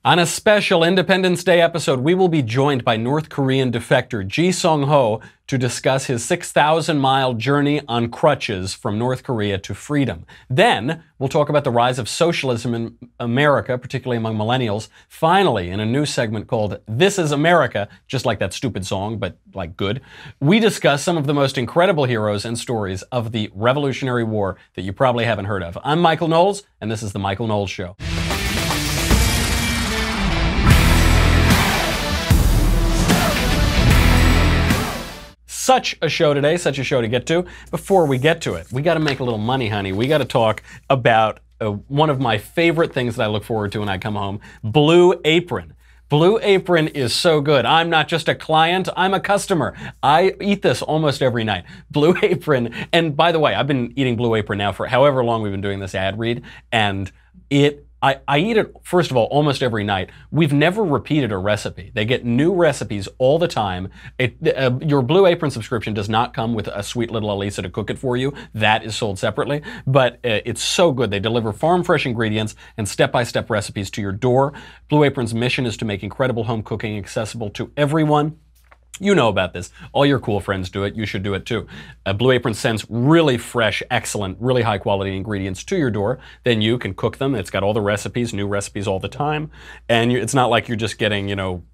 On a special Independence Day episode, we will be joined by North Korean defector Ji Seong-Ho to discuss his 6,000-mile journey on crutches from North Korea to freedom. Then, we'll talk about the rise of socialism in America, particularly among millennials. Finally, in a new segment called This is America, just like that stupid song, but like good, we discuss some of the most incredible heroes and stories of the Revolutionary War that you probably haven't heard of. I'm Michael Knowles, and this is The Michael Knowles Show. Such a show today, such a show to get to. Before we get to it, we got to make a little money, honey. We got to talk about one of my favorite things that I look forward to when I come home, Blue Apron. Blue Apron is so good. I'm not just a client, I'm a customer. I eat this almost every night. Blue Apron, and by the way, I've been eating Blue Apron now for however long we've been doing this ad read, and I eat it, first of all, almost every night. We've never repeated a recipe. They get new recipes all the time. Your Blue Apron subscription does not come with a sweet little Elisa to cook it for you. That is sold separately. But it's so good. They deliver farm-fresh ingredients and step-by-step recipes to your door. Blue Apron's mission is to make incredible home cooking accessible to everyone. You know about this. All your cool friends do it. You should do it too. Blue Apron sends really fresh, excellent, really high quality ingredients to your door. Then you can cook them. It's got all the recipes, new recipes all the time. And it's not like you're just getting,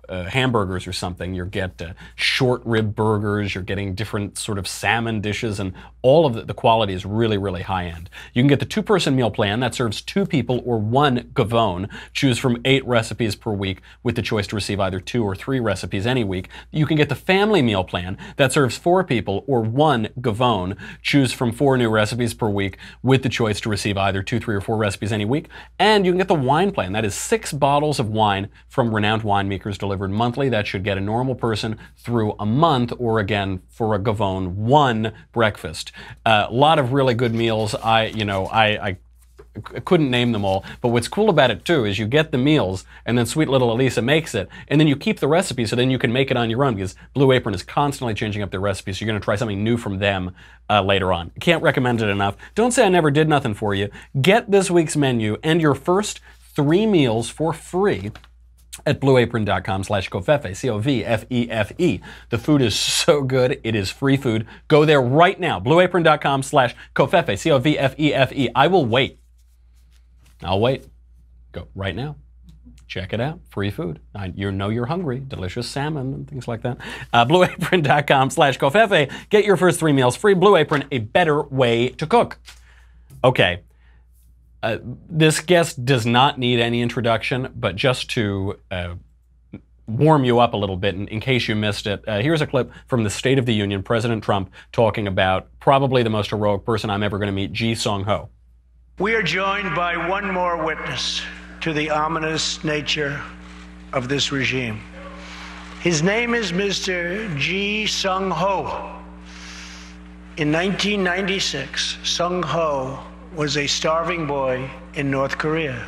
hamburgers or something. You get short rib burgers. You're getting different sort of salmon dishes, and all of the quality is really, really high end. You can get the 2-person meal plan that serves 2 people or 1 gavone. Choose from 8 recipes per week with the choice to receive either 2 or 3 recipes any week. You can get the family meal plan that serves 4 people or 1 gavone. Choose from 4 new recipes per week with the choice to receive either 2, 3, or 4 recipes any week. And you can get the wine plan. That is 6 bottles of wine from renowned winemakers delivered monthly. That should get a normal person through a month, or again, for a gavone, 1 breakfast. A lot of really good meals. I couldn't name them all, but what's cool about it too is you get the meals and then sweet little Elisa makes it, and then you keep the recipe so then you can make it on your own, because Blue Apron is constantly changing up their recipes, so you're going to try something new from them later on. Can't recommend it enough. Don't say I never did nothing for you. Get this week's menu and your first 3 meals for free at blueapron.com/covfefe, C-O-V-F-E-F-E. The food is so good, it is free food. Go there right now, blueapron.com/covfefe, C-O-V-F-E-F-E. I will wait. I'll wait. Go right now. Check it out. Free food. You know you're hungry. Delicious salmon and things like that. Blueapron.com/covfefe. Get your first 3 meals free. Blue Apron, a better way to cook. Okay. This guest does not need any introduction, but just to warm you up a little bit, in case you missed it, here's a clip from the State of the Union, President Trump talking about probably the most heroic person I'm ever going to meet, Ji Seong-Ho. We are joined by one more witness to the ominous nature of this regime. His name is Mr. Ji Seong-Ho. In 1996, Seong-Ho was a starving boy in North Korea.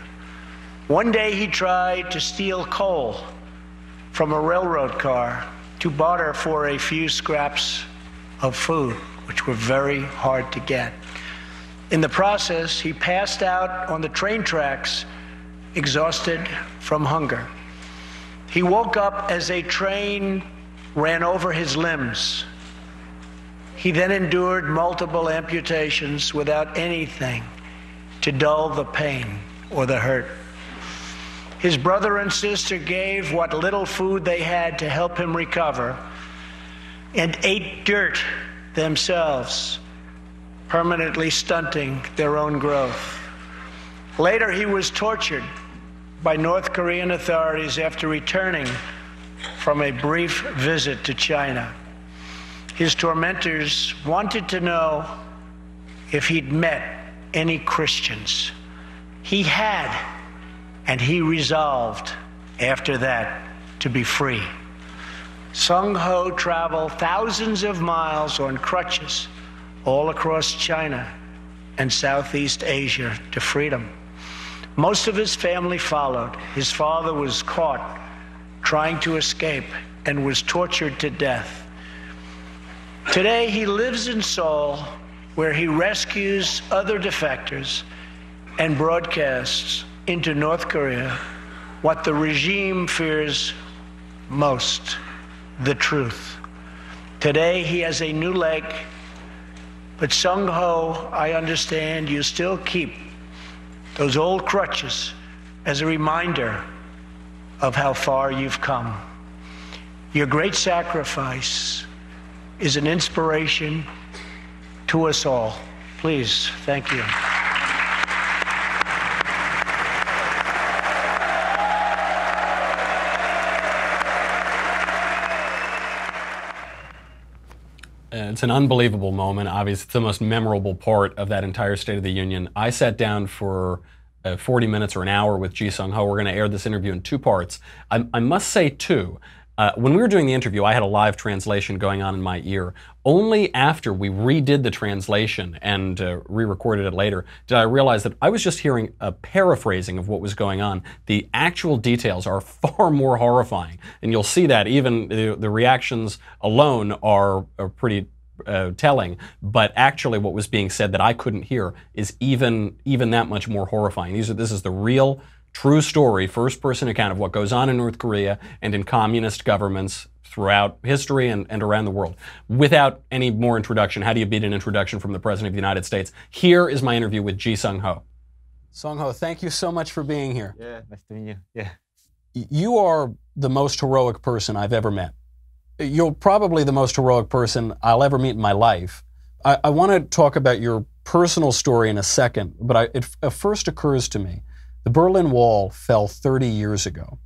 One day he tried to steal coal from a railroad car to barter for a few scraps of food, which were very hard to get. In the process, he passed out on the train tracks, exhausted from hunger. He woke up as a train ran over his limbs. He then endured multiple amputations without anything to dull the pain or the hurt. His brother and sister gave what little food they had to help him recover and ate dirt themselves, permanently stunting their own growth. Later, he was tortured by North Korean authorities after returning from a brief visit to China. His tormentors wanted to know if he'd met any Christians. He had, and he resolved after that to be free. Seong-Ho traveled thousands of miles on crutches all across China and Southeast Asia to freedom. Most of his family followed. His father was caught trying to escape and was tortured to death. Today, he lives in Seoul, where he rescues other defectors and broadcasts into North Korea what the regime fears most, the truth. Today he has a new leg, but Seong-Ho, I understand you still keep those old crutches as a reminder of how far you've come. Your great sacrifice is an inspiration to us all. Please, thank you. It's an unbelievable moment. Obviously, it's the most memorable part of that entire State of the Union. I sat down for 40 minutes or an hour with Ji Seong-Ho. We're going to air this interview in two parts. I must say, too, when we were doing the interview, I had a live translation going on in my ear. Only after we redid the translation and re-recorded it later did I realize that I was just hearing a paraphrasing of what was going on. The actual details are far more horrifying. And you'll see that even the reactions alone are pretty telling. But actually what was being said that I couldn't hear is even that much more horrifying. This is the real true story, first-person account of what goes on in North Korea and in communist governments throughout history and around the world. Without any more introduction, how do you beat an introduction from the President of the United States? Here is my interview with Ji Seong-Ho. Seong-Ho, thank you so much for being here. Yeah, nice to meet you. Yeah. You are the most heroic person I've ever met. You're probably the most heroic person I'll ever meet in my life. I want to talk about your personal story in a second, but it first occurs to me, the Berlin Wall fell 30 years ago.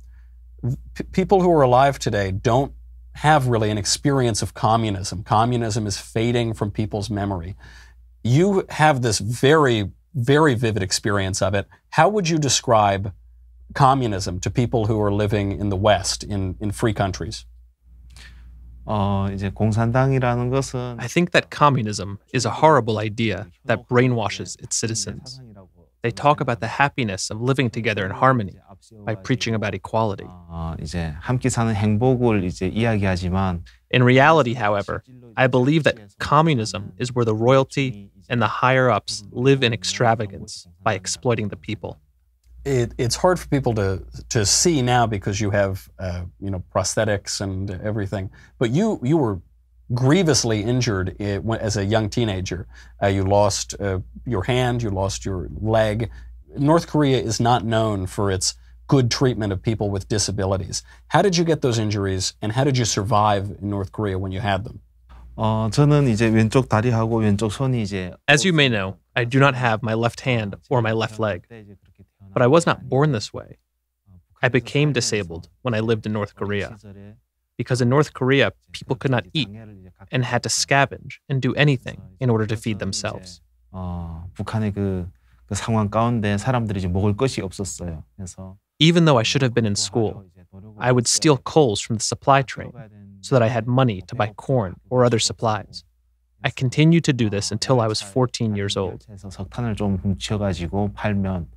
People who are alive today don't have really an experience of communism. Communism is fading from people's memory. You have this very, very vivid experience of it. How would you describe communism to people who are living in the West, in free countries? 이제 공산당이라는 것은 I think that communism is a horrible idea that brainwashes its citizens. They talk about the happiness of living together in harmony by preaching about equality. 이제 함께 사는 행복을 이제 이야기하지만 In reality, however, I believe that communism is where the royalty and the higher-ups live in extravagance by exploiting the people. It's hard for people to see now because you have prosthetics and everything. But you were grievously injured as a young teenager. You lost your hand, you lost your leg. North Korea is not known for its good treatment of people with disabilities. How did you get those injuries, and how did you survive in North Korea when you had them? 저는 이제 왼쪽 다리하고 왼쪽 손이 이제 As you may know, I do not have my left hand or my left leg. But I was not born this way. I became disabled when I lived in North Korea. Because in North Korea, people could not eat and had to scavenge and do anything in order to feed themselves. 북한의 그 상황 가운데 사람들이 이제 먹을 것이 없었어요. 그래서 Even though I should have been in school, I would steal coals from the supply train so that I had money to buy corn or other supplies. I continued to do this until I was 14 years old. 그래서 석탄을 좀 훔쳐가지고 팔면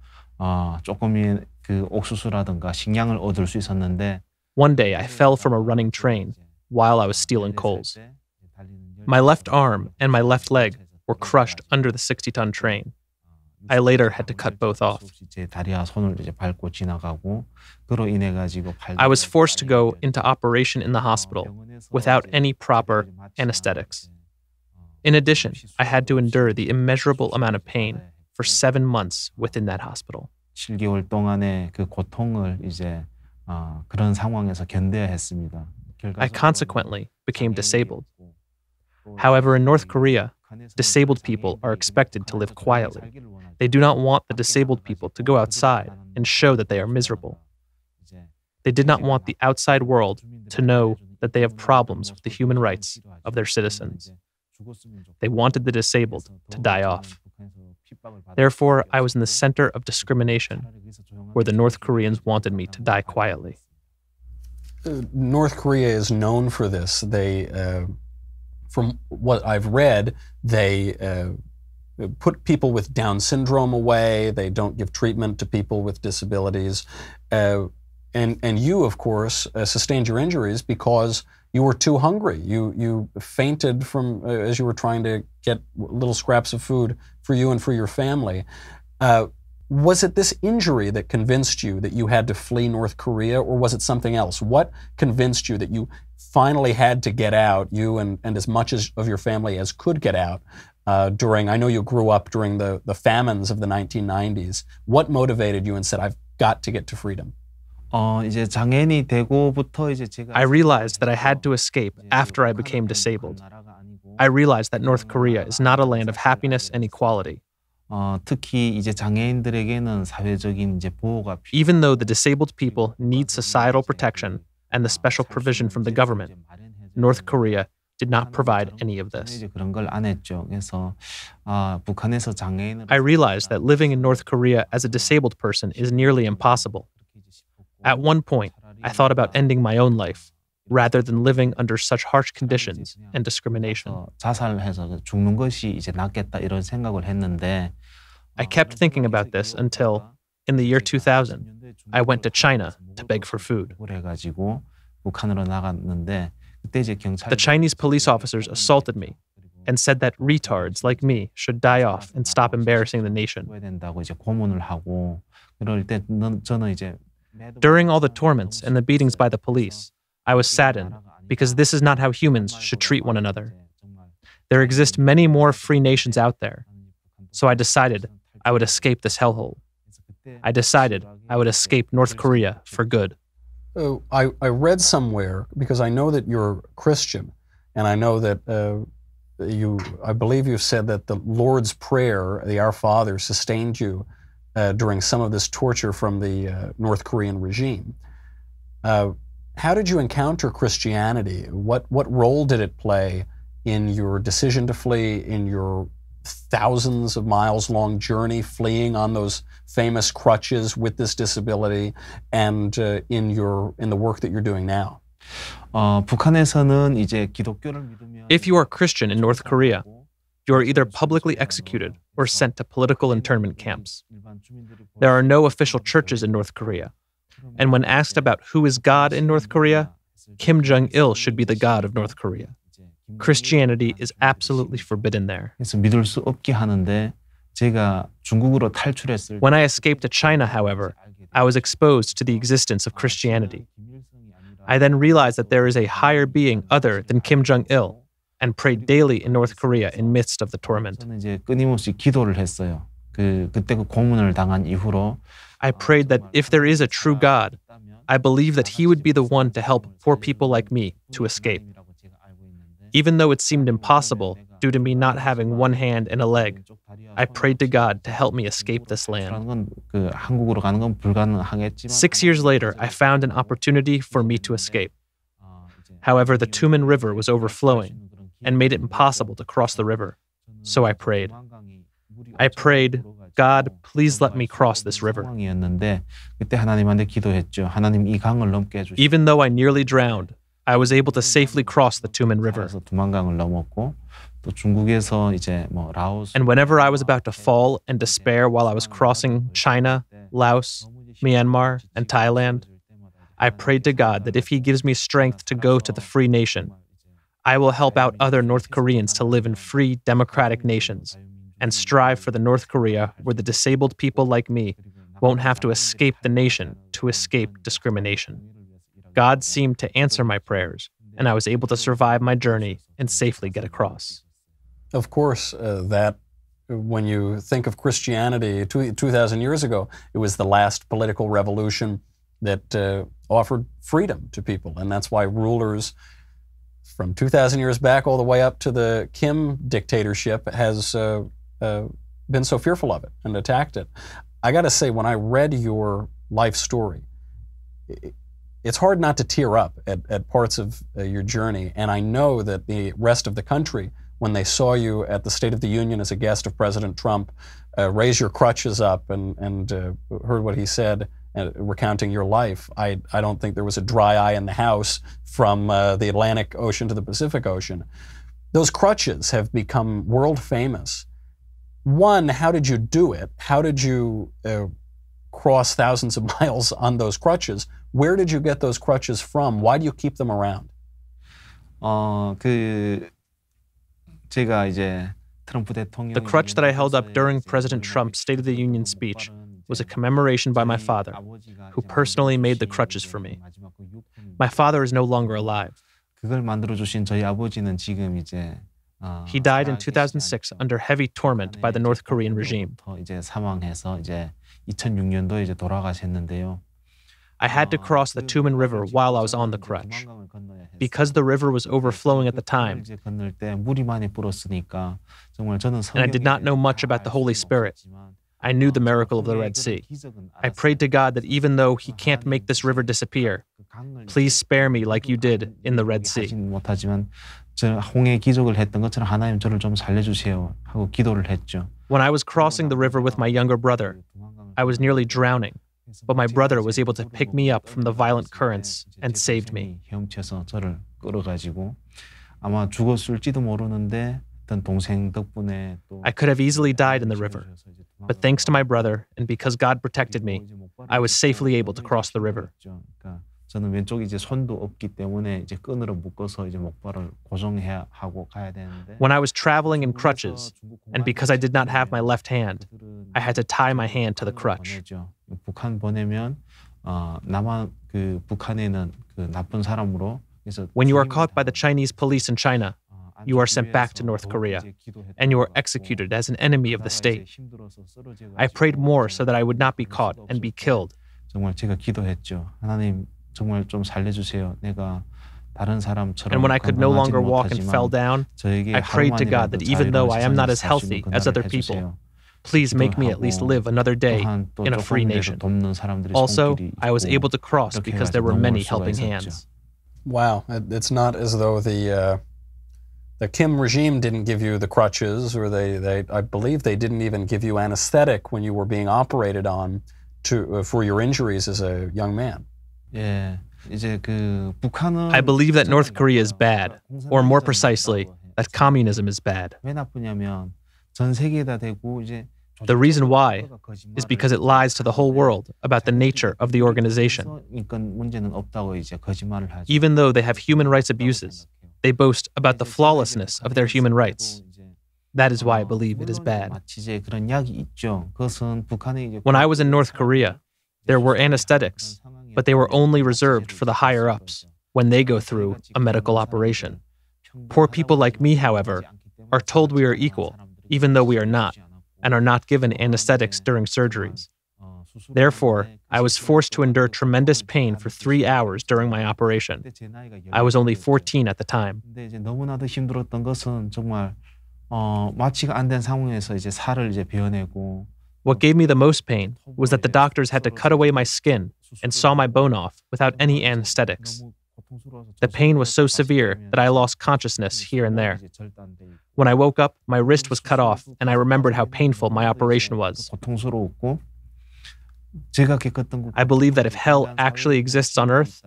조금의 그 옥수수라든가 식량을 얻을 수 있었는데 One day, I fell from a running train while I was stealing coals. My left arm and my left leg were crushed under the 60-ton train. I later had to cut both off. I was forced to go into operation in the hospital without any proper anesthetics. In addition, I had to endure the immeasurable amount of pain for 7 months within that hospital. 7개월 동안의 그 고통을 이제 그런 상황에서 견뎌야 했습니다. I consequently became disabled. However, in North Korea, disabled people are expected to live quietly. They do not want the disabled people to go outside and show that they are miserable. They did not want the outside world to know that they have problems with the human rights of their citizens. They wanted the disabled to die off. Therefore, I was in the center of discrimination, where the North Koreans wanted me to die quietly. North Korea is known for this. They, from what I've read, they put people with Down syndrome away. They don't give treatment to people with disabilities. And you, of course, sustained your injuries because you were too hungry. You fainted from as you were trying to get little scraps of food for you and for your family. Was it this injury that convinced you that you had to flee North Korea, or was it something else? What convinced you that you finally had to get out, you and as much of your family as could get out during, I know you grew up during the famines of the 1990s. What motivated you and said, I've got to get to freedom? 이제 장애인이 되고부터 이제 제가 I realized that I had to escape after I became disabled. I realized that North Korea is not a land of happiness and equality. 특히 이제 장애인들에게는 사회적인 이제 보호가 Even though the disabled people need societal protection and the special provision from the government, North Korea did not provide any of this. 이제 그런 걸 안 했죠. 그래서 북한에서 장애인을 I realized that living in North Korea as a disabled person is nearly impossible. At one point, I thought about ending my own life rather than living under such harsh conditions and discrimination. 자살해서 죽는 것이 이제 낫겠다 이런 생각을 했는데 I kept thinking about this until, in the year 2000, I went to China to beg for food. 해가지고 북한으로 나갔는데 그때 이제 경찰 The Chinese police officers assaulted me and said that retards like me should die off and stop embarrassing the nation. 된다고 이제 고문을 하고 그럴 때 저는 이제 During all the torments and the beatings by the police, I was saddened because this is not how humans should treat one another. There exist many more free nations out there. So I decided I would escape this hellhole. I decided I would escape North Korea for good. I read somewhere, because I know that you're Christian, and I know that I believe you said that the Lord's Prayer, the Our Father, sustained you during some of this torture from the North Korean regime. How did you encounter Christianity? What role did it play in your decision to flee, in your thousands of miles long journey fleeing on those famous crutches with this disability, and in the work that you're doing now? 북한에서는 이제 기독교를 믿으면 If you are Christian in North Korea, you are either publicly executed or sent to political internment camps. There are no official churches in North Korea. And when asked about who is God in North Korea, Kim Jong-il should be the God of North Korea. Christianity is absolutely forbidden there. 그래서 믿을 수 없게 하는데 제가 중국으로 탈출했을 When I escaped to China, however, I was exposed to the existence of Christianity. I then realized that there is a higher being other than Kim Jong-il, and prayed daily in North Korea in midst of the torment. 저는 이제 끊임없이 기도를 했어요. 그때 그 고문을 당한 이후로 I prayed that if there is a true God, I believe that He would be the one to help poor people like me to escape. Even though it seemed impossible due to me not having one hand and a leg, I prayed to God to help me escape this land. 그 한국으로 가는 건 불가능하겠지만 6 years later, I found an opportunity for me to escape. However, the Tumen River was overflowing and made it impossible to cross the river. So I prayed. I prayed, God, please let me cross this river. 상황이었는데 그때 하나님한테 기도했죠. 하나님 이 강을 넘게 해주시고 Even though I nearly drowned, I was able to safely cross the Tumen River. 그래서 두만강을 넘었고 또 중국에서 이제 뭐 라오스 And whenever I was about to fall and despair while I was crossing China, Laos, Myanmar, and Thailand, I prayed to God that if He gives me strength to go to the free nation, I will help out other North Koreans to live in free, democratic nations and strive for the North Korea where the disabled people like me won't have to escape the nation to escape discrimination. God seemed to answer my prayers, and I was able to survive my journey and safely get across. Of course, that when you think of Christianity 2,000 years ago, it was the last political revolution that offered freedom to people. And that's why rulers from 2,000 years back all the way up to the Kim dictatorship has been so fearful of it and attacked it. I got to say, when I read your life story, it's hard not to tear up at parts of your journey. And I know that the rest of the country, when they saw you at the State of the Union as a guest of President Trump, raise your crutches up and heard what he said, recounting your life, I don't think there was a dry eye in the house from the Atlantic Ocean to the Pacific Ocean. Those crutches have become world famous. One, how did you do it? How did you cross thousands of miles on those crutches? Where did you get those crutches from? Why do you keep them around? 제가 이제 트럼프 대통령 The crutch that I held up during President Trump's State of the Union speech was a commemoration by my father, who personally made the crutches for me. My father is no longer alive. 그걸 만들어주신 저희 아버지는 지금 이제 He died in 2006 under heavy torment by the North Korean regime. 이제 사망해서 이제 2006년도에 이제 돌아가셨는데요. I had to cross the Tumen River while I was on the crutch. Because the river was overflowing at the time, 건널 때 물이 많이 불었으니까 정말 저는 and I did not know much about the Holy Spirit, I knew the miracle of the Red Sea. I prayed to God that even though He can't make this river disappear, please spare me like you did in the Red Sea. 못하지만 저 홍해 기적을 했던 것처럼 하나님 저를 좀 살려주세요 하고 기도를 했죠. When I was crossing the river with my younger brother, I was nearly drowning. But my brother was able to pick me up from the violent currents and saved me. 헤엄쳐서 저를 끌어가지고 아마 죽었을지도 모르는데 어떤 동생 덕분에 또 I could have easily died in the river, but thanks to my brother and because God protected me, I was safely able to cross the river. 그러니까 저는 왼쪽 이제 손도 없기 때문에 이제 끈으로 묶어서 이제 목발을 고정해야 하고 가야 되는데 When I was traveling in crutches, and because I did not have my left hand, I had to tie my hand to the crutch. 북한 보내면 남한 그 북한에는 그 나쁜 사람으로 그래서 When you are caught by the Chinese police in China, you are sent back to North Korea, and you are executed as an enemy of the state. I prayed more so that I would not be caught and be killed. 정말 제가 기도했죠. 하나님 정말 좀 살려주세요. 내가 다른 사람처럼 And when I could no longer walk and fell down, I prayed to God that even though I am not as healthy as other people, please make me at least live another day in a free nation. Also, I was able to cross because there were many helping hands. Wow, it's not as though the Kim regime didn't give you the crutches, or I believe they didn't even give you anesthetic when you were being operated on for your injuries as a young man. 예, 이제 그 북한은 I believe that North Korea is bad, or more precisely, that communism is bad. 왜 나쁘냐면 전 세계에다 대고 이제 The reason why is because it lies to the whole world about the nature of the organization. 인권 문제는 없다고 이제 거짓말을 하죠. Even though they have human rights abuses, they boast about the flawlessness of their human rights. That is why I believe it is bad. 마치 이제 그런 약이 있죠. 그것은 북한에 이제 When I was in North Korea, there were anesthetics, but they were only reserved for the higher-ups when they go through a medical operation. Poor people like me, however, are told we are equal, even though we are not, and are not given anesthetics during surgeries. Therefore, I was forced to endure tremendous pain for 3 hours during my operation. I was only 14 at the time. 근데 이제 너무나도 힘들었던 것은 정말 마취가 안 된 상황에서 이제 살을 이제 베어내고 What gave me the most pain was that the doctors had to cut away my skin and saw my bone off without any anesthetics. The pain was so severe that I lost consciousness here and there. When I woke up, my wrist was cut off, and I remembered how painful my operation was. 고통스러웠고 제가 겪었던 I believe that if hell actually exists on earth,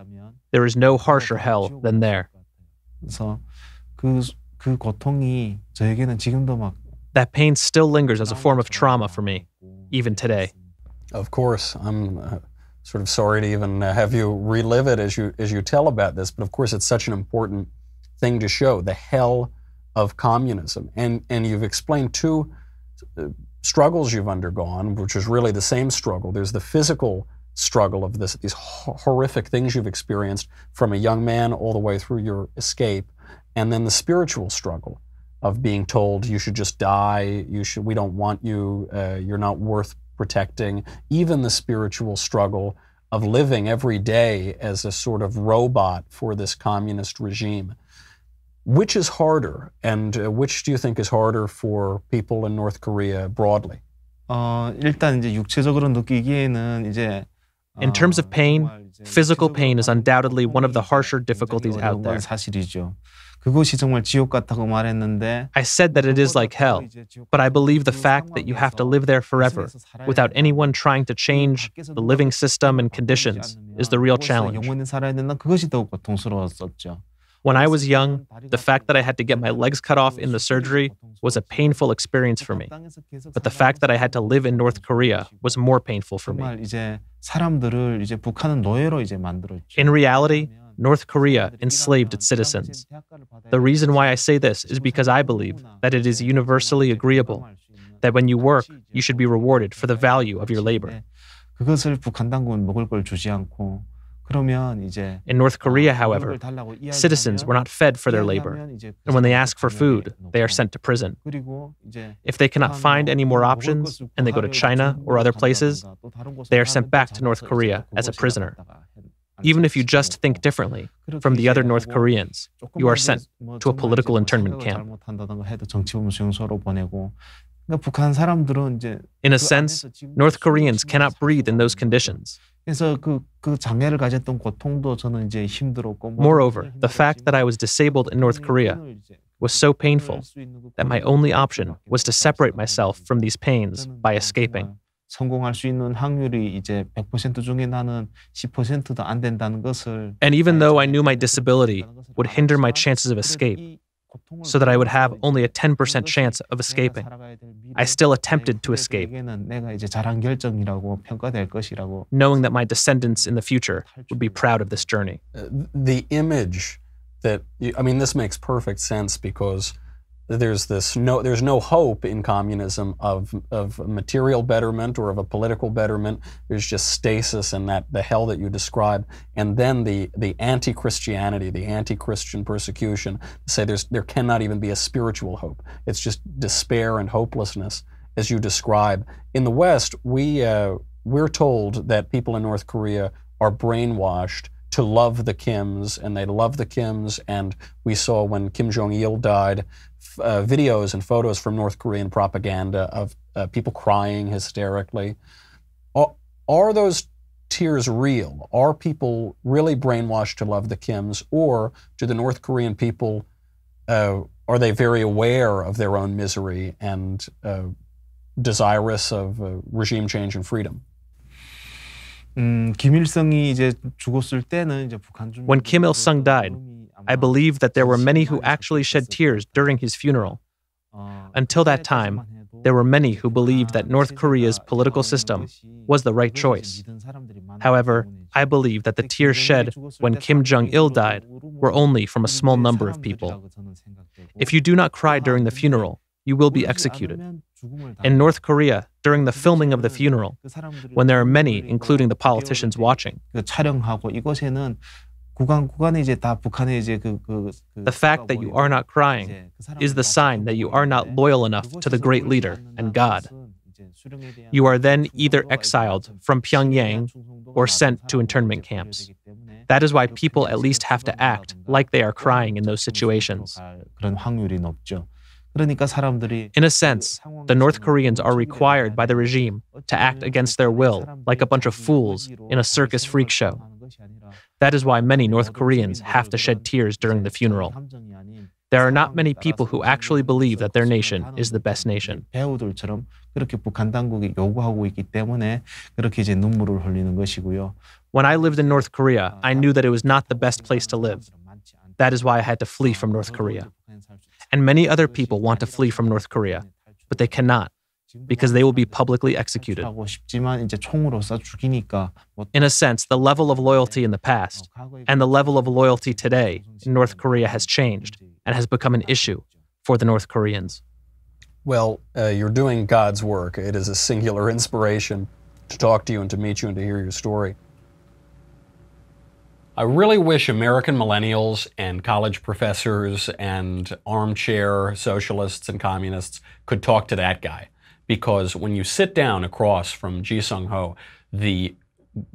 there is no harsher hell than there. 그래서 그 고통이 저에게는 지금도 막 That pain still lingers as a form of trauma for me, even today. Of course, I'm sort of sorry to even have you relive it as you tell about this, but of course it's such an important thing to show, the hell of communism. And you've explained two struggles you've undergone, which is really the same struggle. There's the physical struggle of these horrific things you've experienced from a young man all the way through your escape, and then the spiritual struggle of being told you should just die, we don't want you, you're not worth protecting. Even the spiritual struggle of living every day as a sort of robot for this communist regime. Which is harder, and which do you think is harder for people in North Korea broadly? 일단 이제 육체적으로 느끼기에는 이제 In terms of pain, physical pain is undoubtedly one of the harsher difficulties out there. 사실이죠. 그것이 정말 지옥 같다고 말했는데 I said that it is like hell, but I believe the fact that you have to live there forever without anyone trying to change the living system and conditions is the real challenge. 영원히 살아야 된다. 그것이 더욱 고통스러웠었죠. When I was young, the fact that I had to get my legs cut off in the surgery was a painful experience for me. But the fact that I had to live in North Korea was more painful for me. 정말 이제 사람들을 이제 북한은 노예로 이제 만들었죠. In reality, North Korea enslaved its citizens. The reason why I say this is because I believe that it is universally agreeable that when you work, you should be rewarded for the value of your labor. 그것을 북한 당국은 먹을 걸 주지 않고 그러면 이제 In North Korea, however, citizens were not fed for their labor, and when they ask for food, they are sent to prison. If they cannot find any more options and they go to China or other places, they are sent back to North Korea as a prisoner. Even if you just think differently from the other North Koreans, you are sent to a political internment camp. In a sense, North Koreans cannot breathe in those conditions. Moreover, the fact that I was disabled in North Korea was so painful that my only option was to separate myself from these pains by escaping. 성공할 수 있는 확률이 이제 100% 중에 나는 10%도 안 된다는 것을 And even though I knew my disability would hinder my chances of escape, so that I would have only a 10% chance of escaping, I still attempted to escape, 내가 이제 잘한 결정이라고 평가될 것이라고 knowing that my descendants in the future would be proud of this journey. The image that, I mean, this makes perfect sense because there's no hope in communism of material betterment or of a political betterment. There's just stasis and the hell that you describe, and then the anti-Christianity, the anti-Christian persecution. Say there cannot even be a spiritual hope. It's just despair and hopelessness, as you describe. In the West, we're told that people in North Korea are brainwashed to love the Kims, and they love the Kims. And we saw when Kim Jong-il died, videos and photos from North Korean propaganda of people crying hysterically. Are those tears real? Are people really brainwashed to love the Kims, or do the North Korean people, are they very aware of their own misery and desirous of regime change and freedom? 김일성이 이제 죽었을 때는 이제 북한 중 When Kim Il-sung died, I believe that there were many who actually shed tears during his funeral. Until that time, there were many who believed that North Korea's political system was the right choice. However, I believe that the tears shed when Kim Jong-il died were only from a small number of people. If you do not cry during the funeral, you will be executed. In North Korea, during the filming of the funeral, when there are many, including the politicians watching, the fact that you are not crying is the sign that you are not loyal enough to the great leader and God. You are then either exiled from Pyongyang or sent to internment camps. That is why people at least have to act like they are crying in those situations. In a sense, the North Koreans are required by the regime to act against their will, like a bunch of fools in a circus freak show. That is why many North Koreans have to shed tears during the funeral. There are not many people who actually believe that their nation is the best nation. When I lived in North Korea, I knew that it was not the best place to live. That is why I had to flee from North Korea. And many other people want to flee from North Korea, but they cannot, because they will be publicly executed. In a sense, the level of loyalty in the past and the level of loyalty today in North Korea has changed and has become an issue for the North Koreans. Well, you're doing God's work. It is a singular inspiration to talk to you and to meet you and to hear your story. I really wish American millennials and college professors and armchair socialists and communists could talk to that guy. Because when you sit down across from Ji Seong-Ho, the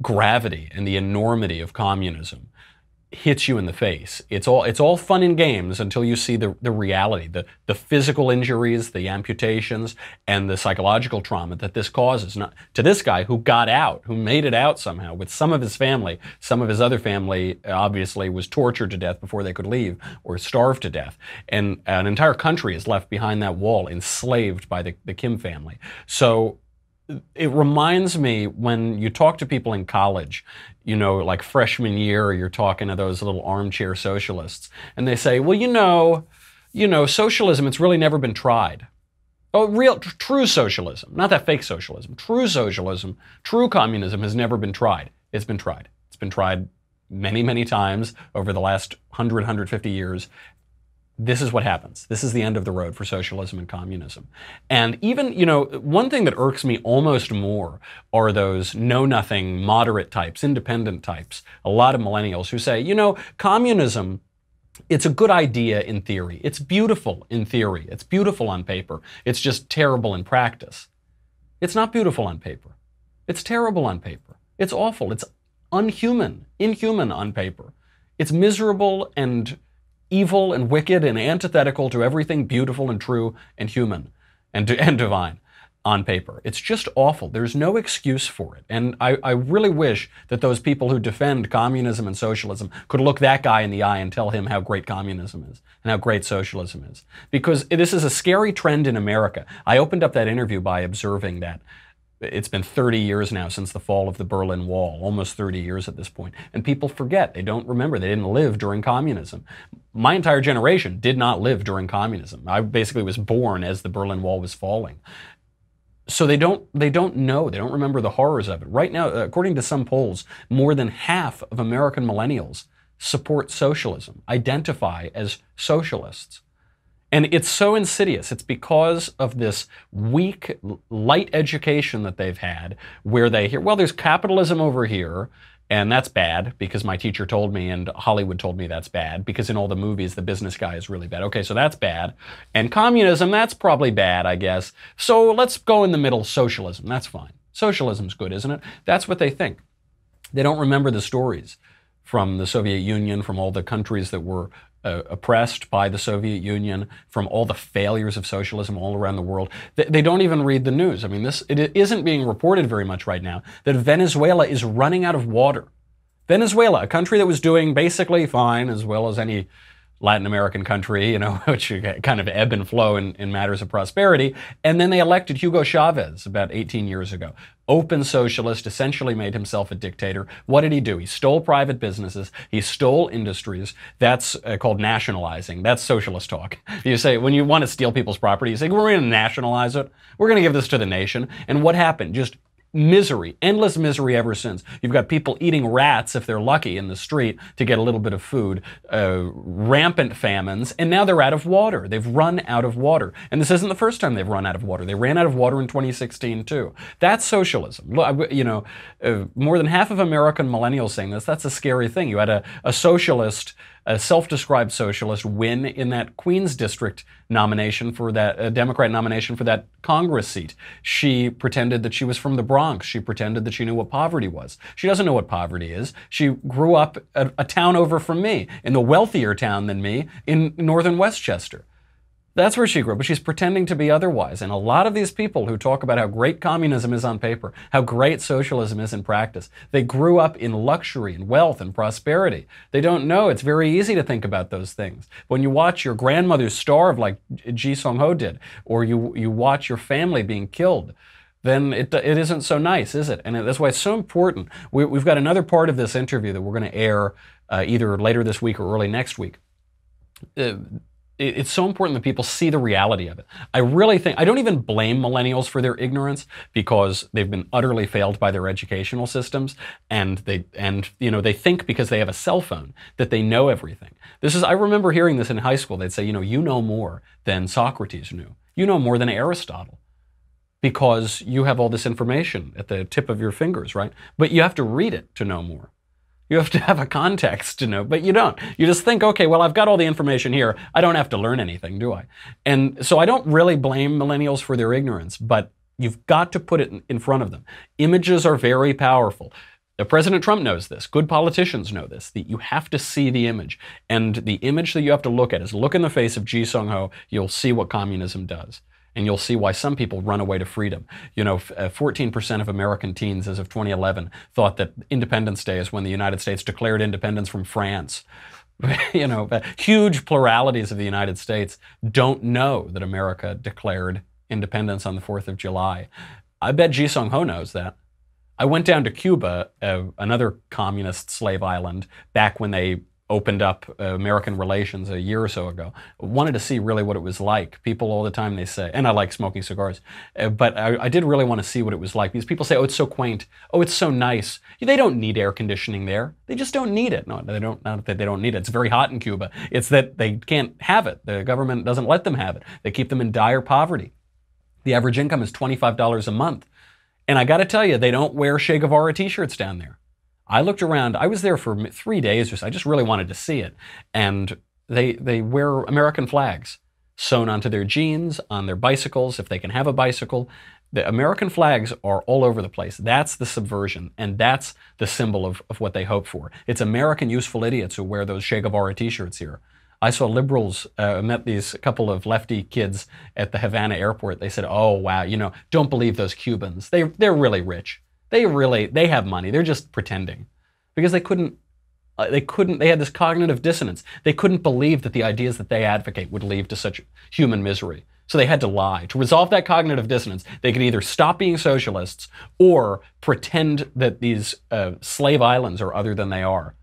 gravity and the enormity of communism hits you in the face. It's all fun and games until you see the reality, the physical injuries, the amputations, and the psychological trauma that this causes. Not, to this guy who got out, who made it out somehow with some of his family. Some of his other family obviously was tortured to death before they could leave or starved to death. And an entire country is left behind that wall, enslaved by the Kim family. So it reminds me when you talk to people in college, you know, like freshman year, you're talking to those little armchair socialists, and they say, well, you know, socialism, it's really never been tried. Oh, true socialism, not that fake socialism. True socialism, true communism has never been tried. It's been tried. It's been tried many, many times over the last 100, 150 years. this is what happens. This is the end of the road for socialism and communism. And even, one thing that irks me almost more are those know-nothing, moderate types, independent types, a lot of millennials who say, communism, it's a good idea in theory. It's beautiful in theory. It's beautiful on paper. It's just terrible in practice. It's not beautiful on paper. It's terrible on paper. It's awful. It's inhuman on paper. It's miserable and evil and wicked and antithetical to everything beautiful and true and human and divine on paper. It's just awful. There's no excuse for it. And I really wish that those people who defend communism and socialism could look that guy in the eye and tell him how great communism is and how great socialism is. Because this is a scary trend in America. I opened up that interview by observing that it's been 30 years now since the fall of the Berlin Wall, almost 30 years at this point. And people forget, they don't remember, they didn't live during communism. My entire generation did not live during communism. I basically was born as the Berlin Wall was falling. So they don't know, they don't remember the horrors of it. Right now, according to some polls, more than half of American millennials support socialism, identify as socialists. And it's so insidious. It's because of this weak, light education that they've had, where they hear, well, there's capitalism over here, and that's bad because my teacher told me and Hollywood told me that's bad because in all the movies, the business guy is really bad. Okay, so that's bad. And communism, that's probably bad, I guess. So let's go in the middle, socialism. That's fine. Socialism's good, isn't it? That's what they think. They don't remember the stories from the Soviet Union, from all the countries that were oppressed by the Soviet Union, from all the failures of socialism all around the world. They don't even read the news. I mean, it isn't being reported very much right now that Venezuela is running out of water. Venezuela, a country that was doing basically fine, as well as any Latin American country, which kind of ebb and flow in matters of prosperity. And then they elected Hugo Chavez about 18 years ago. Open socialist, essentially made himself a dictator. What did he do? He stole private businesses. He stole industries. That's called nationalizing. That's socialist talk. You say, when you want to steal people's property, you say, we're going to nationalize it. We're going to give this to the nation. And what happened? Just misery, endless misery ever since. You've got people eating rats, if they're lucky, in the street to get a little bit of food, rampant famines, and now they're out of water. They've run out of water. And this isn't the first time they've run out of water. They ran out of water in 2016, too. That's socialism. More than half of American millennials saying this, that's a scary thing. You had a socialist, a self-described socialist, win in that Queens District nomination for that Democrat nomination for that Congress seat. She pretended that she was from the Bronx. She pretended that she knew what poverty was. She doesn't know what poverty is. She grew up a town over from me, in the wealthier town than me, in northern Westchester. That's where she grew up, but she's pretending to be otherwise. And a lot of these people who talk about how great communism is on paper, how great socialism is in practice, they grew up in luxury and wealth and prosperity. They don't know. It's very easy to think about those things. When you watch your grandmother starve like Ji Seong-Ho did, or you watch your family being killed, then it isn't so nice, is it? And that's why it's so important. We've got another part of this interview that we're going to air either later this week or early next week. It's so important that people see the reality of it. I really think, I don't even blame millennials for their ignorance because they've been utterly failed by their educational systems, and they think because they have a cell phone that they know everything. I remember hearing this in high school. They'd say, you know more than Socrates knew. You know more than Aristotle because you have all this information at the tip of your fingers, right? But you have to read it to know more. You have to have a context to know, but you don't. You just think, okay, well, I've got all the information here. I don't have to learn anything, do I? And so I don't really blame millennials for their ignorance, but you've got to put it in front of them. Images are very powerful. President Trump knows this. Good politicians know this. You have to see the image. And the image that you have to look at is look in the face of Ji Seong-Ho. You'll see what communism does. And you'll see why some people run away to freedom. 14% of American teens as of 2011 thought that Independence Day is when the United States declared independence from France. Huge pluralities of the United States don't know that America declared independence on the 4th of July. I bet Ji Seong-Ho knows that. I went down to Cuba, another communist slave island, back when they opened up American relations a year or so ago. Wanted to see really what it was like. People all the time, they say, and I like smoking cigars, but I did really want to see what it was like, because people say, oh, it's so quaint. Oh, it's so nice. They don't need air conditioning there. They just don't need it. No, they don't, not that they don't need it. It's very hot in Cuba. It's that they can't have it. The government doesn't let them have it. They keep them in dire poverty. The average income is $25 a month. And I got to tell you, they don't wear Che Guevara t-shirts down there. I looked around. I was there for 3 days or so. I just really wanted to see it. And they wear American flags sewn onto their jeans, on their bicycles, if they can have a bicycle. The American flags are all over the place. That's the subversion, and that's the symbol of what they hope for. It's American useful idiots who wear those Che Guevara t-shirts here. I saw liberals, met these couple of lefty kids at the Havana airport. They said, oh, wow, you know, don't believe those Cubans. They're really rich. They have money. They're just pretending. Because they had this cognitive dissonance. They couldn't believe that the ideas that they advocate would lead to such human misery. So they had to lie. To resolve that cognitive dissonance, they could either stop being socialists or pretend that these slave islands are other than they are.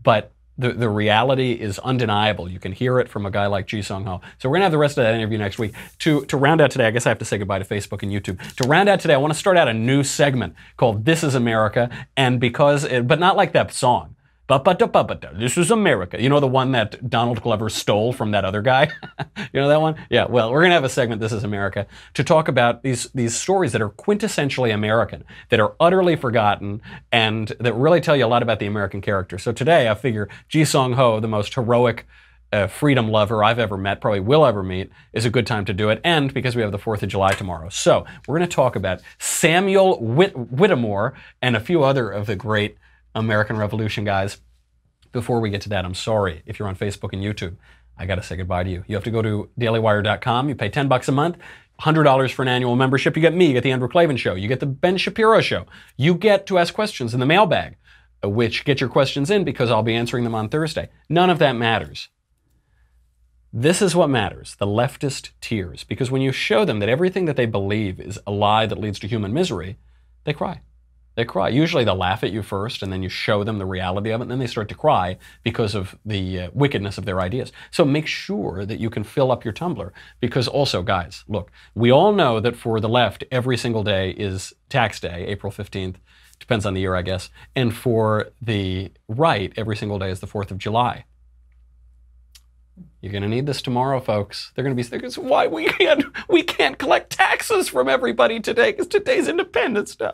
But the reality is undeniable. You can hear it from a guy like Ji Seong-Ho. So we're going to have the rest of that interview next week. To round out today, I guess I have to say goodbye to Facebook and YouTube. To round out today, I want to start out a new segment called This is America, and but not like that song. This is America. You know, the one that Donald Glover stole from that other guy? You know that one? Yeah, well, we're going to have a segment, This is America, to talk about these stories that are quintessentially American, that are utterly forgotten, and that really tell you a lot about the American character. So today, I figure Ji Seong-Ho, the most heroic freedom lover I've ever met, probably will ever meet, is a good time to do it, and because we have the 4th of July tomorrow. So we're going to talk about Samuel Whittemore and a few other of the great American Revolution guys. Before we get to that, I'm sorry if you're on Facebook and YouTube. I got to say goodbye to you. You have to go to dailywire.com. You pay $10 a month, $100 for an annual membership. You get me, you get the Andrew Klavan Show, you get the Ben Shapiro Show. You get to ask questions in the mailbag, which get your questions in because I'll be answering them on Thursday. None of that matters. This is what matters, the leftist tears. Because when you show them that everything that they believe is a lie that leads to human misery, they cry. They cry. Usually they'll laugh at you first, and then you show them the reality of it, and then they start to cry because of the wickedness of their ideas. So make sure that you can fill up your tumbler, because also, guys, look, we all know that for the left, every single day is tax day, April 15th, depends on the year, I guess, and for the right, every single day is the 4th of July. You're going to need this tomorrow, folks. They're going to be thinking, why we can't collect taxes from everybody today, because today's Independence Day.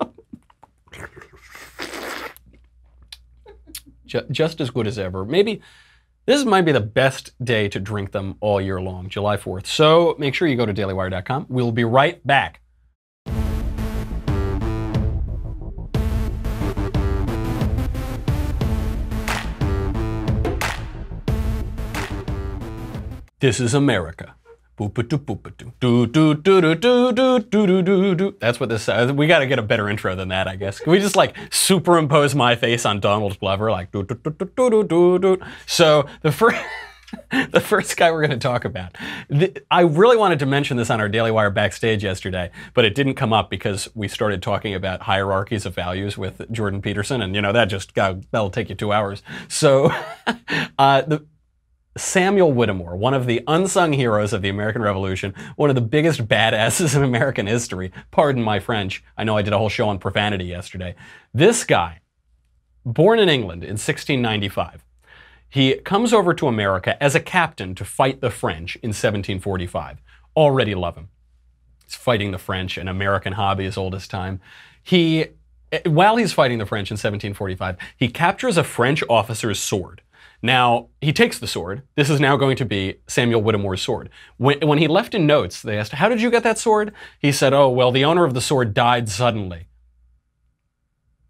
Just as good as ever. Maybe this might be the best day to drink them all year long, July 4th. So make sure you go to dailywire.com. We'll be right back. This is America. That's what this says. We got to get a better intro than that, I guess. Can we just like superimpose my face on Donald Glover? Like, So the first guy we're going to talk about. I really wanted to mention this on our Daily Wire backstage yesterday, but it didn't come up because we started talking about hierarchies of values with Jordan Peterson, and you know, that'll take you 2 hours. So Samuel Whittemore, one of the unsung heroes of the American Revolution, one of the biggest badasses in American history. Pardon my French. I know I did a whole show on profanity yesterday. This guy, born in England in 1695, he comes over to America as a captain to fight the French in 1745. Already love him. He's fighting the French, an American hobby as old as time. While he's fighting the French in 1745, he captures a French officer's sword. Now, he takes the sword. This is now going to be Samuel Whittemore's sword. When he left in notes, they asked, how did you get that sword? He said, oh, well, the owner of the sword died suddenly.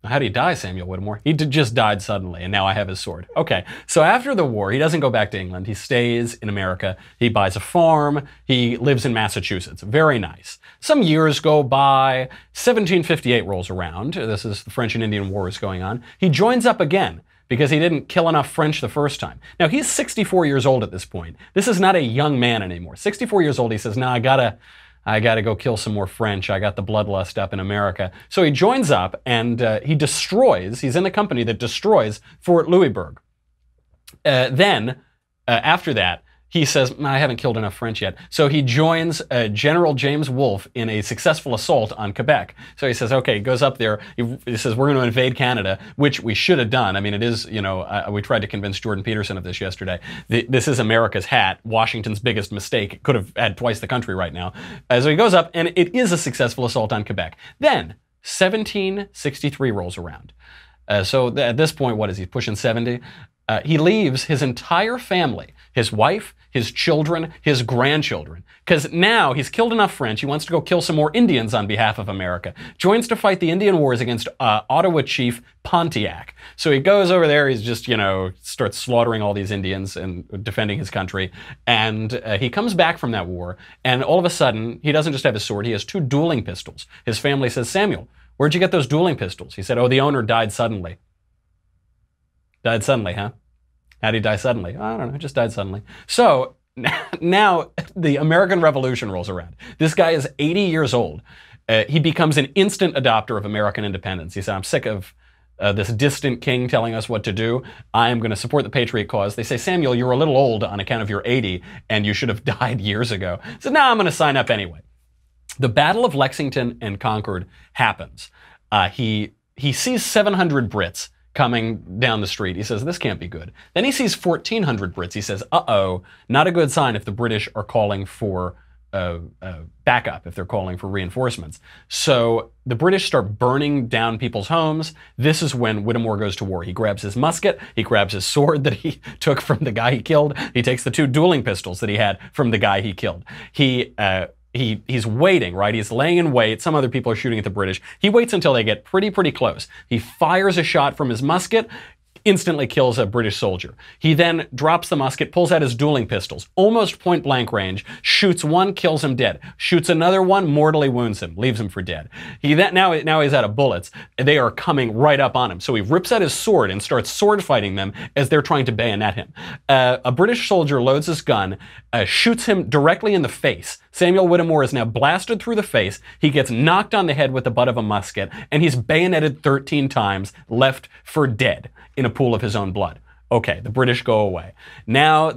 How did he die, Samuel Whittemore? He just died suddenly, and now I have his sword. Okay, so after the war, he doesn't go back to England. He stays in America. He buys a farm. He lives in Massachusetts. Very nice. Some years go by. 1758 rolls around. This is the French and Indian Wars going on. He joins up again, because he didn't kill enough French the first time. Now, he's 64 years old at this point. This is not a young man anymore. 64 years old, he says, no, I gotta go kill some more French. I got the bloodlust up in America. So he joins up and he's in the company that destroys Fort Louisbourg. Then, after that, he says, I haven't killed enough French yet. So he joins General James Wolfe in a successful assault on Quebec. So he says, okay, he goes up there. He says, we're going to invade Canada, which we should have done. I mean, it is, we tried to convince Jordan Peterson of this yesterday. This is America's hat. Washington's biggest mistake. Could have had twice the country right now. So he goes up, and it is a successful assault on Quebec. Then, 1763 rolls around. So at this point, what is he, pushing 70? He leaves his entire family, his wife, his children, his grandchildren, because now he's killed enough French. He wants to go kill some more Indians on behalf of America. Joins to fight the Indian Wars against Ottawa chief Pontiac. So he goes over there. He's just, starts slaughtering all these Indians and defending his country. And he comes back from that war. And all of a sudden, he doesn't just have his sword. He has 2 dueling pistols. His family says, Samuel, where'd you get those dueling pistols? He said, oh, the owner died suddenly. Died suddenly, huh? How'd he die suddenly? I don't know, just died suddenly. So now the American Revolution rolls around. This guy is 80 years old. He becomes an instant adopter of American independence. He said, I'm sick of this distant king telling us what to do. I am going to support the patriot cause. They say, Samuel, you're a little old on account of your 80, and you should have died years ago. So now I'm going to sign up anyway. The Battle of Lexington and Concord happens. He sees 700 Brits coming down the street. He says, this can't be good. Then he sees 1,400 Brits. He says, uh-oh, not a good sign if the British are calling for backup, if they're calling for reinforcements. So the British start burning down people's homes. This is when Whittemore goes to war. He grabs his musket. He grabs his sword that he took from the guy he killed. He takes the 2 dueling pistols that he had from the guy he killed. He's waiting, right? He's laying in wait. Some other people are shooting at the British. He waits until they get pretty close. He fires a shot from his musket, instantly kills a British soldier. He then drops the musket, pulls out his dueling pistols, almost point blank range, shoots one, kills him dead. Shoots another one, mortally wounds him, leaves him for dead. Now he's out of bullets. They are coming right up on him. So he rips out his sword and starts sword fighting them as they're trying to bayonet him. A British soldier loads his gun, shoots him directly in the face. Samuel Whittemore is now blasted through the face. He gets knocked on the head with the butt of a musket, and he's bayoneted 13 times, left for dead in a pool of his own blood. Okay, the British go away. Now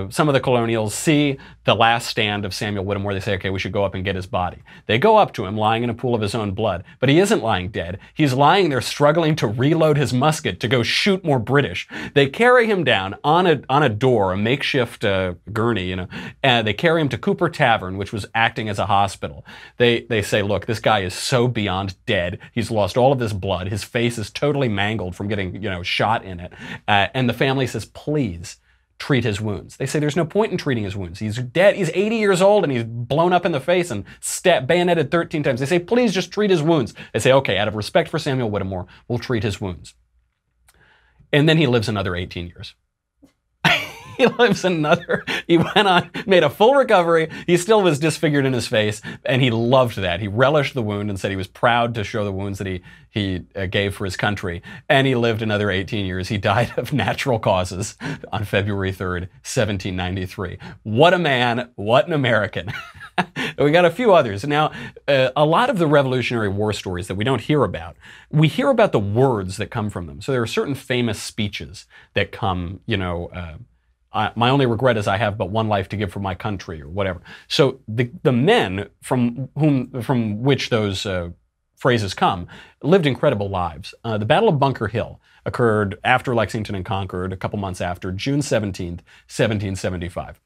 some of the colonials see the last stand of Samuel Whittemore. They say, okay, we should go up and get his body. They go up to him lying in a pool of his own blood, but he isn't lying dead. He's lying there struggling to reload his musket to go shoot more British. They carry him down on a door, a makeshift gurney, and they carry him to Cooper Tavern, which was acting as a hospital. They say, look, this guy is so beyond dead. He's lost all of this blood. His face is totally mangled from getting, shot in it. And the family says, please treat his wounds. They say there's no point in treating his wounds. He's dead. He's 80 years old and he's blown up in the face and bayoneted 13 times. They say, please just treat his wounds. They say, okay, out of respect for Samuel Whittemore, we'll treat his wounds. And then he lives another 18 years. He went on, made a full recovery. He still was disfigured in his face, and he loved that. He relished the wound and said he was proud to show the wounds that he gave for his country. And he lived another 18 years. He died of natural causes on February 3rd, 1793. What a man, what an American. We got a few others. Now, a lot of the Revolutionary War stories that we don't hear about, we hear about the words that come from them. So there are certain famous speeches that come, my only regret is I have but one life to give for my country, or whatever. So the men from which those phrases come lived incredible lives. The Battle of Bunker Hill occurred after Lexington and Concord, a couple months after, June 17th, 1775.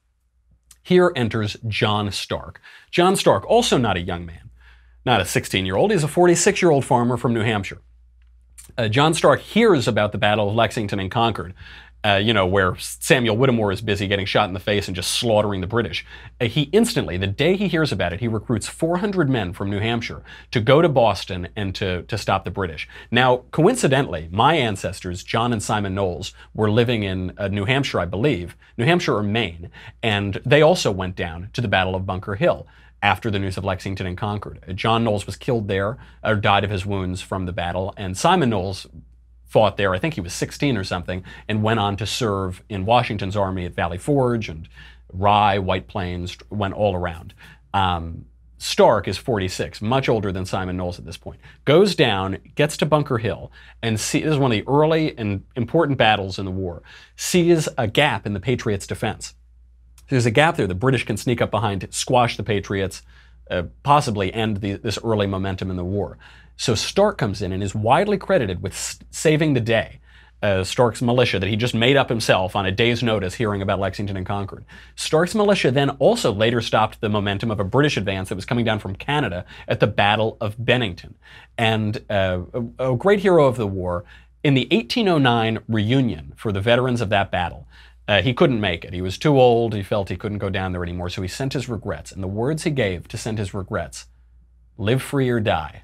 Here enters John Stark. John Stark, also not a young man, not a 16-year-old. He's a 46-year-old farmer from New Hampshire. John Stark hears about the Battle of Lexington and Concord, where Samuel Whittemore is busy getting shot in the face and just slaughtering the British. He instantly, the day he hears about it, he recruits 400 men from New Hampshire to go to Boston and to stop the British. Now, coincidentally, my ancestors, John and Simon Knowles, were living in New Hampshire, I believe, New Hampshire or Maine, and they also went down to the Battle of Bunker Hill after the news of Lexington and Concord. John Knowles was killed there, or died of his wounds from the battle, and Simon Knowles fought there, I think he was 16 or something, and went on to serve in Washington's army at Valley Forge and Rye, White Plains, went all around. Stark is 46, much older than Simon Knowles at this point. Goes down, gets to Bunker Hill, and this is one of the early and important battles in the war, sees a gap in the Patriots' defense. There's a gap there. The British can sneak up behind, squash the Patriots, possibly end this early momentum in the war. So Stark comes in and is widely credited with saving the day. Stark's militia that he just made up himself on a day's notice hearing about Lexington and Concord. Stark's militia then also later stopped the momentum of a British advance that was coming down from Canada at the Battle of Bennington. And a great hero of the war, in the 1809 reunion for the veterans of that battle, he couldn't make it. He was too old. He felt he couldn't go down there anymore, so he sent his regrets. And the words he gave to send his regrets, live free or die.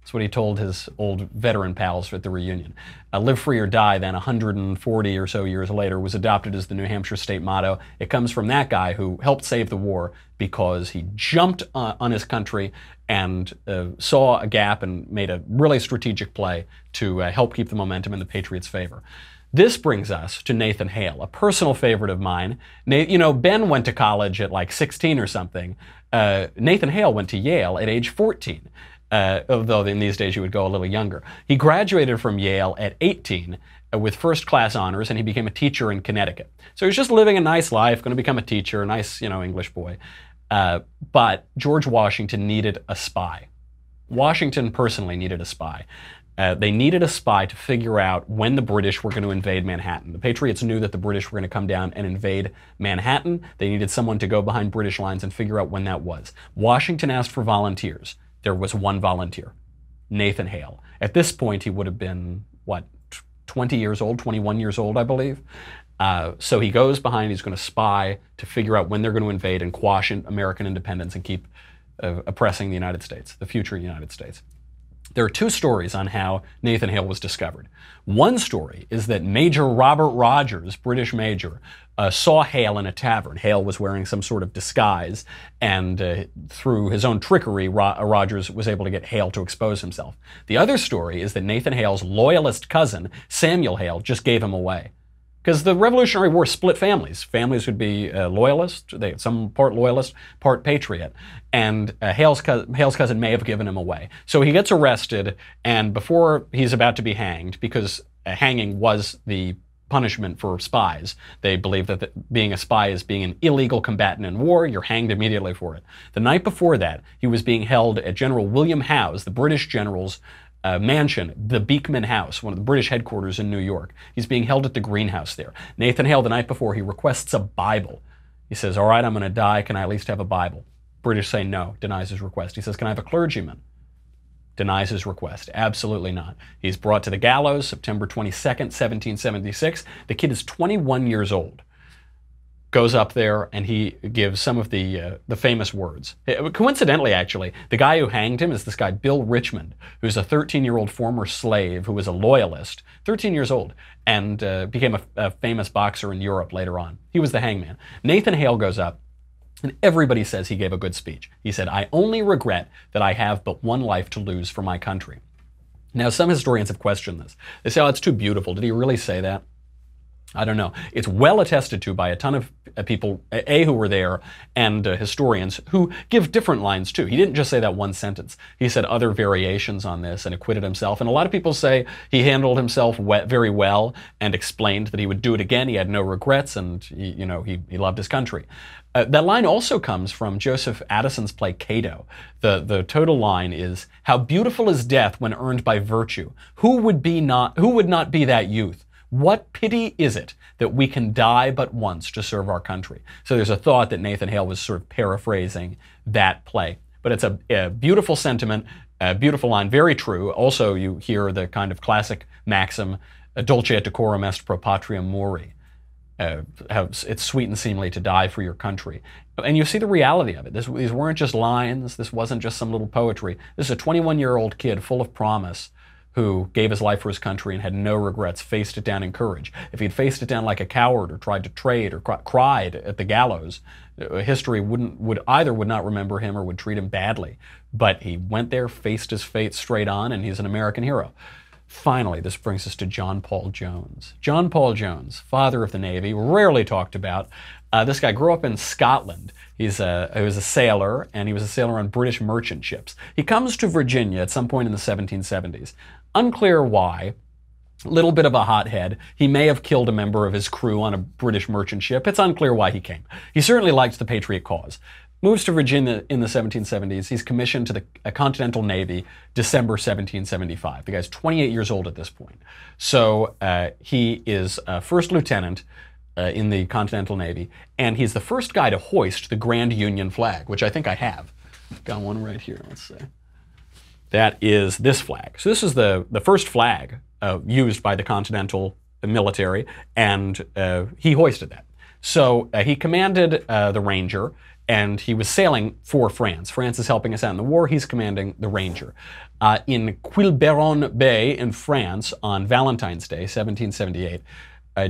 That's what he told his old veteran pals at the reunion. Live free or die, then 140 or so years later, was adopted as the New Hampshire state motto. It comes from that guy who helped save the war because he jumped on his country and saw a gap and made a really strategic play to help keep the momentum in the Patriots' favor. This brings us to Nathan Hale, a personal favorite of mine. You know, Ben went to college at like 16 or something. Nathan Hale went to Yale at age 14. Although in these days you would go a little younger. He graduated from Yale at 18 with first-class honors, and he became a teacher in Connecticut. So he was just living a nice life, going to become a teacher, a nice, English boy. But George Washington needed a spy. Washington personally needed a spy. They needed a spy to figure out when the British were going to invade Manhattan. The Patriots knew that the British were going to come down and invade Manhattan. They needed someone to go behind British lines and figure out when that was. Washington asked for volunteers. There was one volunteer, Nathan Hale. At this point, he would have been, 20 years old, 21 years old, I believe. So he goes behind, he's going to spy to figure out when they're going to invade and quash American independence and keep oppressing the United States, the future United States. There are two stories on how Nathan Hale was discovered. One story is that Major Robert Rogers, British major, saw Hale in a tavern. Hale was wearing some sort of disguise, and through his own trickery, Rogers was able to get Hale to expose himself. The other story is that Nathan Hale's loyalist cousin, Samuel Hale, just gave him away. Because the Revolutionary War split families. Families would be loyalist, some part loyalist, part patriot. And Hale's cousin may have given him away. So he gets arrested, and before he's about to be hanged, because hanging was the punishment for spies. They believe that being a spy is being an illegal combatant in war. You're hanged immediately for it. The night before that, he was being held at General William Howe's, the British general's, mansion, the Beekman House, one of the British headquarters in New York. He's being held at the greenhouse there. Nathan Hale, the night before, he requests a Bible. He says, all right, I'm going to die. Can I at least have a Bible? British say no, denies his request. He says, can I have a clergyman? Denies his request. Absolutely not. He's brought to the gallows September 22nd, 1776. The kid is 21 years old. Goes up there and he gives some of the famous words. Coincidentally, actually, the guy who hanged him is this guy, Bill Richmond, who's a 13-year-old former slave who was a loyalist, 13 years old, and became a famous boxer in Europe later on. He was the hangman. Nathan Hale goes up, and everybody says he gave a good speech. He said, I only regret that I have but one life to lose for my country. Now, some historians have questioned this. They say, oh, it's too beautiful. Did he really say that? I don't know. It's well attested to by a ton of people, who were there, and historians who give different lines too. He didn't just say that one sentence. He said other variations on this and acquitted himself. And a lot of people say he handled himself very well and explained that he would do it again. He had no regrets, and he loved his country. That line also comes from Joseph Addison's play Cato. The total line is, how beautiful is death when earned by virtue. Who would not be that youth? What pity is it that we can die but once to serve our country? So there's a thought that Nathan Hale was sort of paraphrasing that play. But it's a beautiful sentiment, a beautiful line, very true. Also, you hear the kind of classic maxim, dulce et decorum est pro patriam mori. It's sweet and seemly to die for your country. And you see the reality of it. These weren't just lines. This wasn't just some little poetry. This is a 21-year-old kid full of promise who gave his life for his country and had no regrets, faced it down in courage. If he'd faced it down like a coward or tried to trade or cried at the gallows, history would not remember him or would treat him badly. But he went there, faced his fate straight on, and he's an American hero. Finally, this brings us to John Paul Jones. John Paul Jones, father of the Navy, rarely talked about. This guy grew up in Scotland. He was a sailor, and he was a sailor on British merchant ships. He comes to Virginia at some point in the 1770s. Unclear why. Little bit of a hothead. He may have killed a member of his crew on a British merchant ship. It's unclear why he came. He certainly liked the Patriot cause. Moves to Virginia in the 1770s. He's commissioned to the Continental Navy December 1775. The guy's 28 years old at this point. So he is first lieutenant in the Continental Navy, and he's the first guy to hoist the Grand Union flag, which I think I have. Got one right here, let's see. That is this flag. So this is the first flag used by the Continental military, and he hoisted that. So he commanded the Ranger, and he was sailing for France. France is helping us out in the war. He's commanding the Ranger. In Quiberon Bay in France on Valentine's Day, 1778,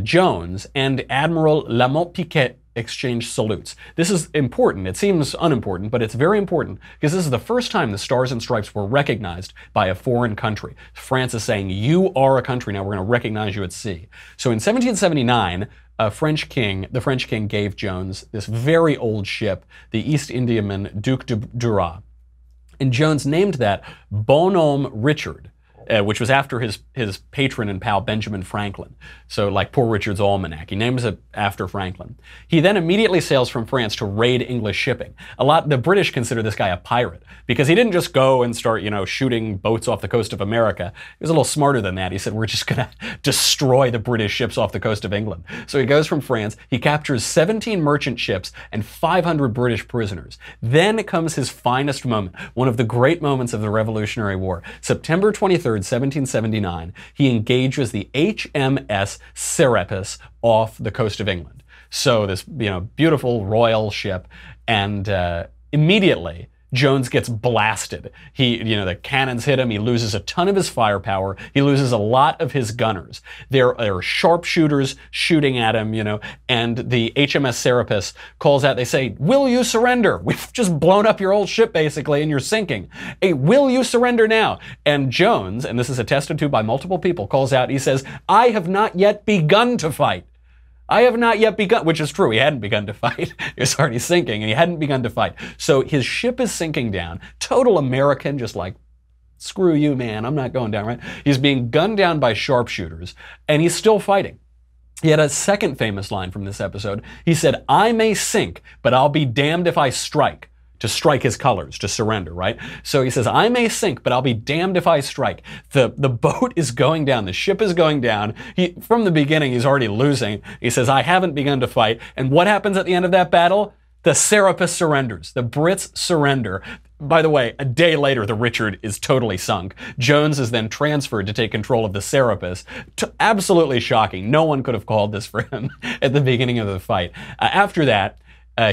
Jones and Admiral Lamont Piquet exchanged salutes. This is important. It seems unimportant, but it's very important because this is the first time the Stars and Stripes were recognized by a foreign country. France is saying, you are a country now, we're going to recognize you at sea. So in 1779, the French king gave Jones this very old ship, the East Indiaman Duc de Duras. And Jones named that Bonhomme Richard, which was after his patron and pal Benjamin Franklin. So like Poor Richard's Almanac. He names it after Franklin. He then immediately sails from France to raid English shipping. The British consider this guy a pirate because he didn't just go and start, shooting boats off the coast of America. He was a little smarter than that. He said, we're just gonna destroy the British ships off the coast of England. So he goes from France, he captures 17 merchant ships and 500 British prisoners. Then comes his finest moment, one of the great moments of the Revolutionary War. September 23rd, 1779, he engages the HMS Serapis off the coast of England. So this, beautiful royal ship, and immediately Jones gets blasted. The cannons hit him. He loses a ton of his firepower. He loses a lot of his gunners. There are sharpshooters shooting at him, and the HMS Serapis calls out. They say, will you surrender? We've just blown up your old ship, basically, and you're sinking. Hey, will you surrender now? And Jones, and this is attested to by multiple people, calls out, he says, I have not yet begun to fight. I have not yet begun, which is true. He hadn't begun to fight. He was already sinking, and he hadn't begun to fight. So his ship is sinking down. Total American, just like, screw you, man. I'm not going down, right? He's being gunned down by sharpshooters, and he's still fighting. He had a second famous line from this episode. He said, I may sink, but I'll be damned if I strike. To strike his colors, to surrender, right? So he says, I may sink, but I'll be damned if I strike. The boat is going down. The ship is going down. From the beginning, he's already losing. He says, I haven't begun to fight. And what happens at the end of that battle? The Serapis surrenders. The Brits surrender. By the way, a day later, the Richard is totally sunk. Jones is then transferred to take control of the Serapis. Absolutely shocking. No one could have called this for him at the beginning of the fight. After that,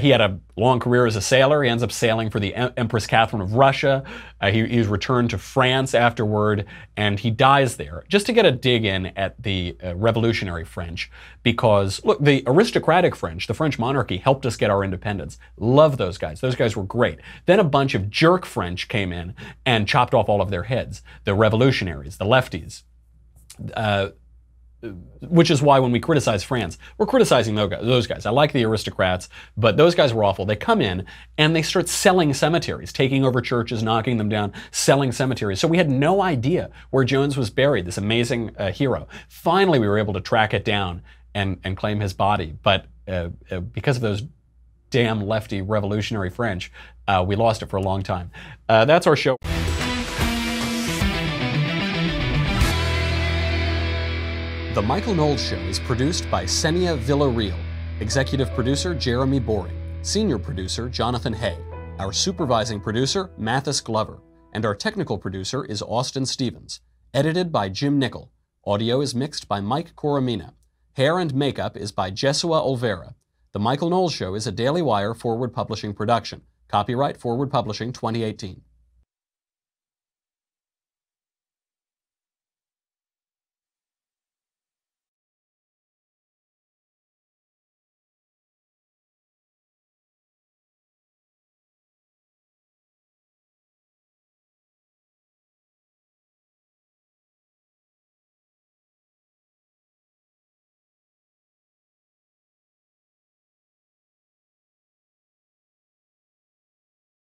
he had a long career as a sailor. He ends up sailing for the Empress Catherine of Russia. He's returned to France afterward, and he dies there. Just to get a dig in at the revolutionary French, because, look, the aristocratic French, the French monarchy, helped us get our independence. Love those guys. Those guys were great. Then a bunch of jerk French came in and chopped off all of their heads. The revolutionaries, the lefties. Which is why when we criticize France, we're criticizing those guys. I like the aristocrats, but those guys were awful. They come in and they start selling cemeteries, taking over churches, knocking them down, selling cemeteries. So we had no idea where Jones was buried, this amazing hero. Finally, we were able to track it down and claim his body. But because of those damn lefty revolutionary French, we lost it for a long time. That's our show. The Michael Knowles Show is produced by Senia Villarreal, executive producer Jeremy Boring, senior producer Jonathan Hay, our supervising producer Mathis Glover, and our technical producer is Austin Stevens, edited by Jim Nickel. Audio is mixed by Mike Coromina. Hair and makeup is by Jesua Olvera. The Michael Knowles Show is a Daily Wire Forward Publishing production. Copyright Forward Publishing 2018.